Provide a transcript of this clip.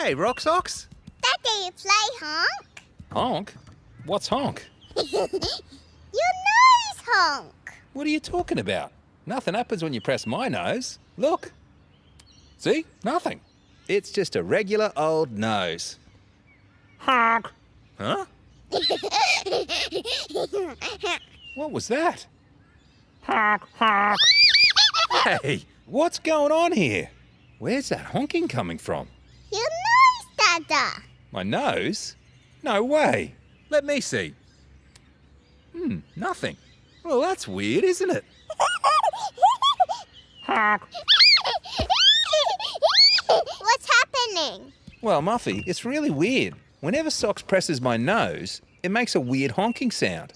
Hey, Rock Socks. Daddy, you play Honk? Honk? What's honk? Your nose, Honk. What are you talking about? Nothing happens when you press my nose. Look. See? Nothing. It's just a regular old nose. Honk. Huh? What was that? Honk, honk. Hey, what's going on here? Where's that honking coming from? Your nose, Dada. My nose? No way. Let me see. Nothing. Well, that's weird, isn't it? Honk. What's happening? Well, Muffy, it's really weird. Whenever Socks presses my nose, it makes a weird honking sound.